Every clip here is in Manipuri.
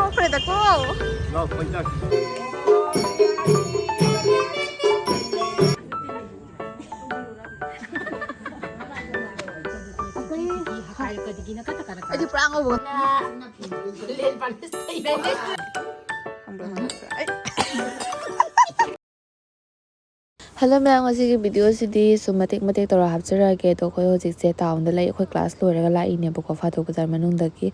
쪼그레다고. 나 번짝. Aja perang apa? Hello ma'am, ngasi video sidi sumatik matik tora hapchirage to khoi hojik se taun da lai khoi class loiraga la ine boko phato bazar manung da ki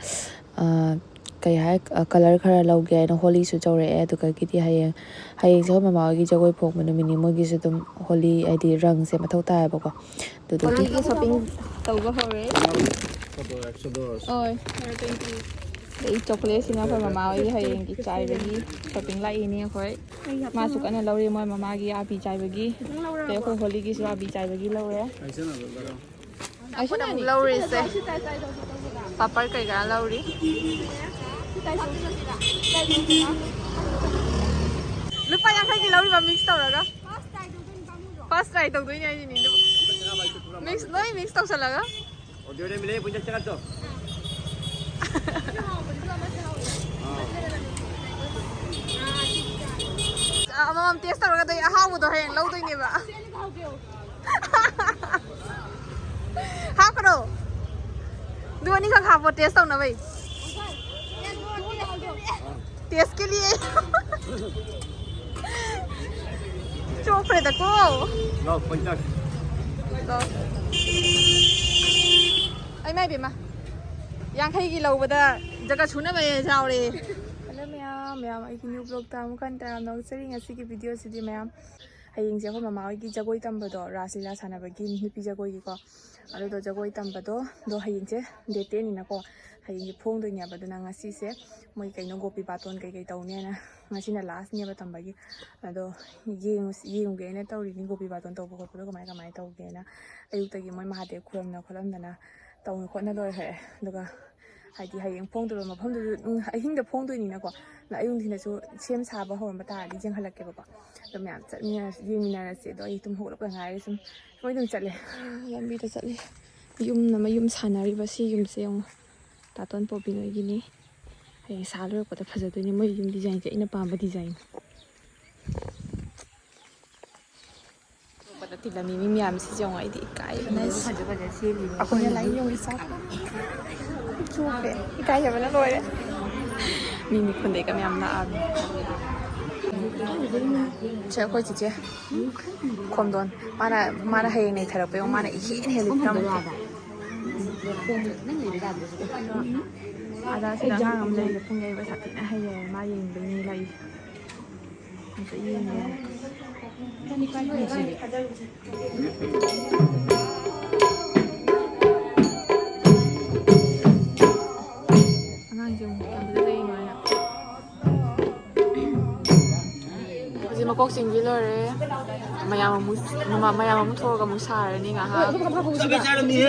kai hai color khara lauge na holi su chawre e to ka kiti hayeng jo mama gi jagoi phok manu mini mo gi su dum holi id rang se mathau ta boko to do Holi ki shopping tawba hore. Oi, 20. Ei chocolate sina for mama oi hayeng gi chai bagi shopping la ini khoi. Masuk ana lauri moi mama gi abi chai bagi. Te khoi holi gi su abi chai bagi laure. Aisha na lauri se. Papar kai ga lauri. Lupa yang kai gi lauri ba mix tawraga. First try tawdoi ni ai ni. Mix loi mix tawsalaga. Audio dia milih punya cakap tu. Mama taste tawraga dai ahaw do hayeng laudoi ni ba. Ha karo. दो नहीं खा वो टेस्ट हो ना भाई टेस्ट के लिए चोपड़े तको 나 번짝. आई मैं भी माँ यहाँ कहीं की लोग बता जगह छूने में जाओ रे हेलो मैम मैम आई की न्यू ब्लॉग तामु kan taram nok sering asi ki video sidi ma'am hayeng je ko mama oi ki jagoi tambado raslila sanabagi nupi jagoi gi ko ado jagoi tambado do hayeng je date ni na ko hayeng gi phong do nya badu na ngasi se moi kai no gopi baton kai kai taw ne na ngasi na last ne ba tambagi ado yeng ge ne taw ri ni gopi baton taw ko ko mai kamai taw ge na ayuk ta gi moi ma de khuram na kholam na taw ko na loi he daga haidi hayeng phong do ma phom do ahing da phong do ni na ko na ayung thina su sem sa ba hom ba ta di jeng halak ke ba तो मैं आप चलने ये से तो ये तुम हो लोग लगाए तुम वही तुम चले लंबी तो चले युम ना युम सानारी बस युम से युम तातोन पोपिंग गिनी ये सालों को तो फंसा तो नहीं मैं युम डिजाइन के इन्हें पांबा डिजाइन पता तिला मिमी मियाम से जाऊँ आई थी काय बनाए अपन ये लाइन युम इसा चुपे काय है बना लोए मिमी खुंदे का मियाम ना आब 제 거지 제 콤돈 마나 해네 테라페 마나 이히네 헬리프람 아다 세장 암레 풍게 바 사티나 해예 마yin 베니 라이 그래서 이네 안강 좀 감들이 말이야 Boxing vlogger, maya mamu thor ka musar ni nga ha. Sabi sa alam ni.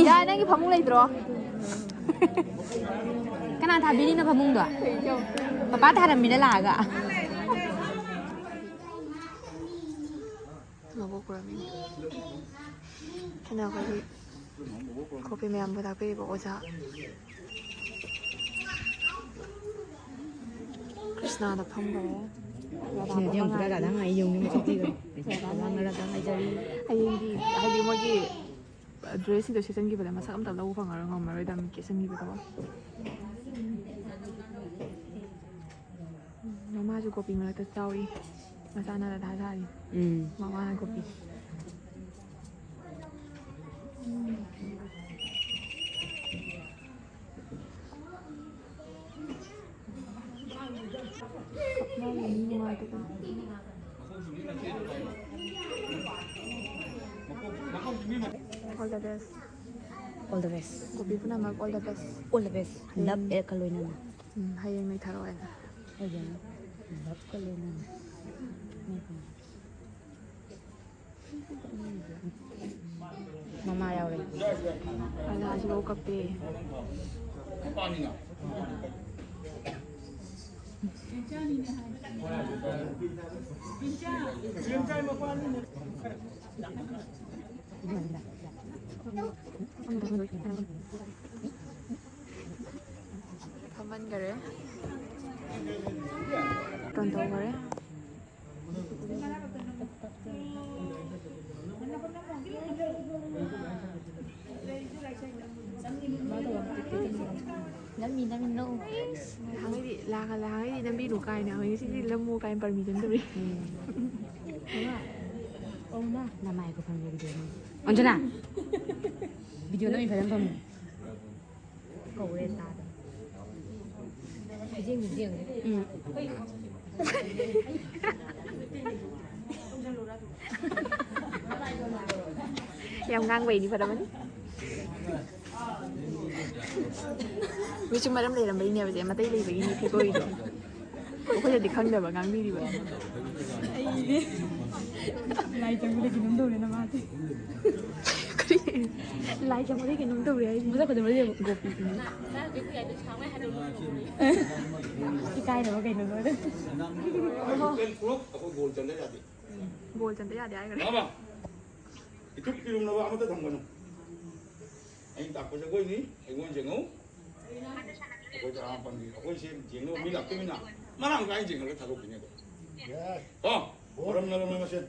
야, 내가 밥먹으러 들어. Kana tha bini na phamung do papa tha ram mi na la ga 먹어보라면 그냥 거기 커피 매한보다 그리 먹어자 크리스나나 팜거 je jong pura ga dang ai jong ni ma chi ga dang na dang ai jari 하이디 뭐기 드레스도 시즌기보다 막 사람 달라고 방을 한 거를 담 계승기보다 mama juga kopi malah tertawi masa anak dah hari mama kopi All the best. all the best 고비 분하면 all the best all the best love e ka loy na 하영 내 타러 와야 ay love ka loy na mama yaw re 아나 아직 못 갔대 가만 가래 tonto 가래 namin no 항이 라가 항이 남비 누가이나 항이 시기 럼무 가인 벌미 된다리 엄마 나 마이크 폰 비디오 언제나 비디오 남이 받은 건 거울에 따 이제 em ngang về đi vào đó mấy vì chúng mà đâm đây là mấy nè mà tay đi về đi thì coi được có giờ thì không được mà ngang đi vậy lại chẳng có cái nấm đâu này mà lại trong cái nấm đâu đấy bây giờ có thể nói gì gộp cái cay nó cái nấm đấy bồ chân tới giờ đấy Apa? Itu film nawa amat datang mana? Aing tak pasal kau ini, aing jengau. Aku jangan panggil, aku sih jengau minat tu minat. Mana aku aing jengau tak tahu punya tu. Oh, orang nalar macam.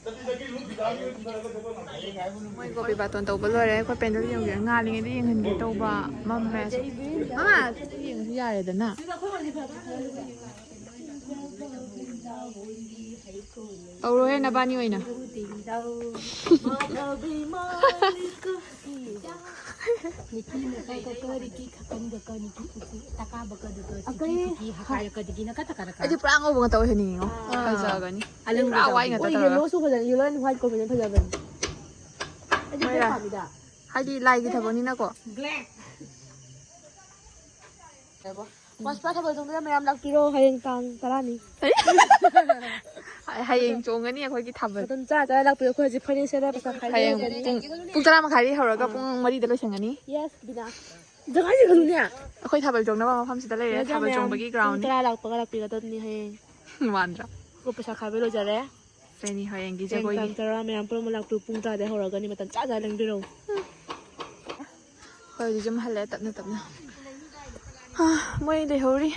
Tapi lagi lu tidak ada tu dah ada apa? Aing aing pun. มวยก็ไปบาตอนโตไปเลยก็เป็นตัวอย่างงานเลยได้ยังเห็นโตบ่มัมแม่อ่ะยังที่ยาเลยเด้อน่ะ เอาเลยนะบ้านนี่ไว้นะไอ้ที่ปรางเอาบุงตัวเห็นนี่เหรอใครจะกันนี่ปรางไว้ไงตัวเราไม่ได้ให้ดีไล่กี่ทับนี้นะก็ Mas pa sa balong nila mayam lakiro hayang tang tarani. ให้เองจงกันนี่คนกี่ทับเลย Ton cha cha lakiro ko ji phani se da pa ให้เองปุ๊กจะมาขายที่เขาแล้วก็ปุ๊กมาดีเดี๋ยวเราเชิงกันนี่ Yes bina. Jangan ji kalu niya. ค่อยทับไปจงนะว่ามาพัมสิตะเลยทับไปจงไปกี่กราวนี่ Tara lak pa lakiro ton ni hayang. หวานจ้ะ Ko pa sa khabelo jare. เป็นนี่ให้เองกี่จะ Jeng ก็ tang tara mayam pro malak tu pung ta de hora ga ni matan cha cha lang diro. ค่อยจะมาหันแล้วตับนะไม่ได้เฮาดิ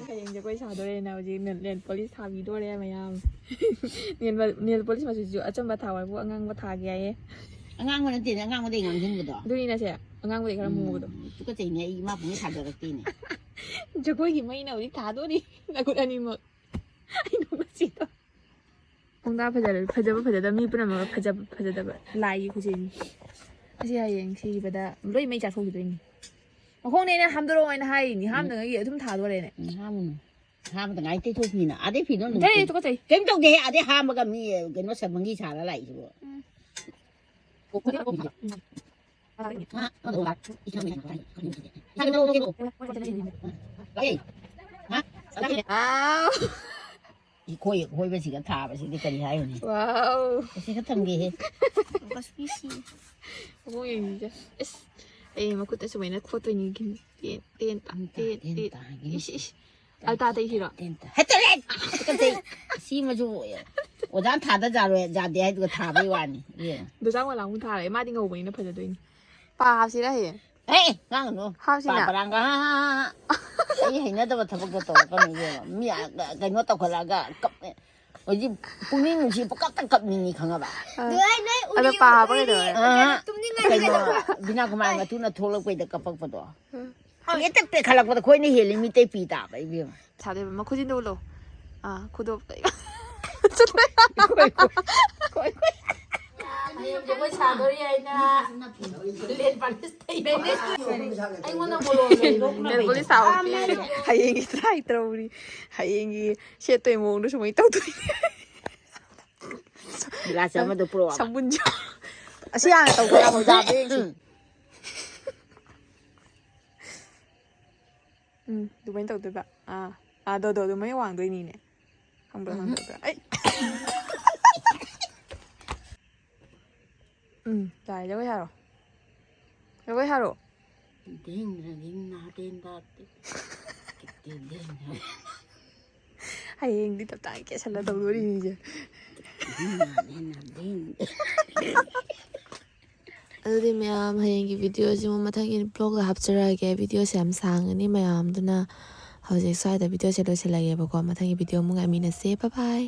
ใครยังจะไปชาด้วยนะจริงเรียน police ทาวีด้วยไหมยามเรียน police มาจู่ๆอาจจะมาถามว่าพวกงานมาถาแกเอ๊ะ ngang mà nó tiền ngang mà đây ngang chân đó ดูนี่นะเชี่ยงานกูเด็กกระมูกัน chú có tiền này mà cũng thằng được tiền này จะคุยกี่ไม่เนาะที่ถาด้วยดิแต่กูอันนี้หมดไอ้หนุ่มสิตัวพงตาพะจะมีปุ่นมาพะจะแบบลายกูจริงไม่ใช่ยังที่แบบไม่ไม่จัดทุกอย่างนี้พวกนี้เนี่ยทำตัวลงไว้ให้นี่ห้ามหนึ่งอย่างทุ่มถาด้วยเลยเนี่ย ham từ ngày tết thu phi nè à đấy phi nó ใช่ตุ๊กตา cái trong đấy à đấy ham mà cầm cái nó sập bằng ghi trả lại chứ bộ nó đồ lại cái đồ cái đồ cái hả อ้าว khôi bên chỉ cái thả bên chỉ cái gì hay rồi này ว้าว chỉ cái thằng gìก็สปีชีพวกอย่างนี้จ้ะเอ้ยมาคุยแต่สมัยนั้นโคตรตัวนี้กินเต้นเอาตาตีทีหรอ hết rồi lên cái gì xí mà chú我咱thả到家rồi家底这个thả不完呢 ดูจ้างว่าหลังคุณทาเลยมาดิ้งเอาไว้นะเพื่อนตัวนี้ปลาสิได้เห็น ê ngang nó Hao bà đang có cái hình nó đâu thằng cái tổ con này mía cái nó tao phải là cái cặp này rồi gì phụ nữ mình chỉ bắt cặp cặp này không hả bà เอาแต่ปลาไปเลย cái nó bina cái mà tu nó thua quay được cặp bắt đó cái tập cái khalac bắt khôi này hiểu mình tây pi ta vậy biết ชาวเด็กมาคุยดูโลคุยดูไป จะไปชาด้วยไอ้นะเรียนปาเลสไตน์ไอ้วันนั้นบอลเลย เรียนบริษัทปีให้ยังกี่ไตรตรงนี้ให้ยังกี่เชื่อตัวเองมองดูสมัยเต้าตัวนี้ glass ꯑꯃꯗꯣ ꯄꯨꯔꯛꯑꯣ ꯁꯝꯕꯨꯟꯁꯨ ꯑꯁꯤ ꯍꯥꯟꯅ ꯇꯧꯕ ꯌꯥꯕ ꯌꯦꯡꯁꯤ ꯑꯗꯨꯃꯥꯏꯅ ꯇꯧꯗꯣꯏꯕ ꯑꯗꯣ ꯑꯗꯨꯃꯥꯏꯅ ꯋꯥꯡꯗꯣꯏꯅꯤꯅꯦ ꯈꯪꯕ꯭ꯔꯥ ꯈꯪꯗꯕ꯭ꯔꯥ ꯑꯩ ꯇꯥꯏ ꯖꯒꯣꯏ ꯁꯥꯔꯣ ꯖꯒꯣꯏ ꯁꯥꯔꯣ ꯍꯌꯦꯡꯗꯤ ꯇꯞꯇꯥꯏ ꯀꯦꯁꯜꯂ ꯇꯧꯗꯣꯔꯤꯅꯤꯁꯦ ꯑꯗꯨꯗꯤ ꯃꯌꯥꯝ ꯍꯌꯦꯡꯒꯤ ꯚꯤꯗꯤꯑꯣꯁꯤꯃꯨ ꯃꯊꯪꯒꯤ ꯕ꯭ꯂꯣꯛꯇ ꯍꯥꯞꯆꯔꯛꯑꯒꯦ ꯚꯤꯗꯤꯑꯣꯁꯦ ꯌꯥꯝ ꯁꯥꯡꯒꯅꯤ ꯃꯌꯥꯝꯗꯨꯅ ꯍꯧꯖꯤꯛ ꯁ꯭ꯋꯥꯏꯗ ꯚꯤꯗꯤꯑꯣꯁꯦ ꯂꯣꯏꯁꯤꯜꯂꯒꯦꯕꯀꯣ ꯃꯊꯪꯒꯤ ꯚꯤꯗꯤꯑꯣ ꯑꯃꯨꯛ ꯉꯥꯏꯃꯤꯟꯅꯁꯦ ꯕꯥꯏ ꯕꯥꯏ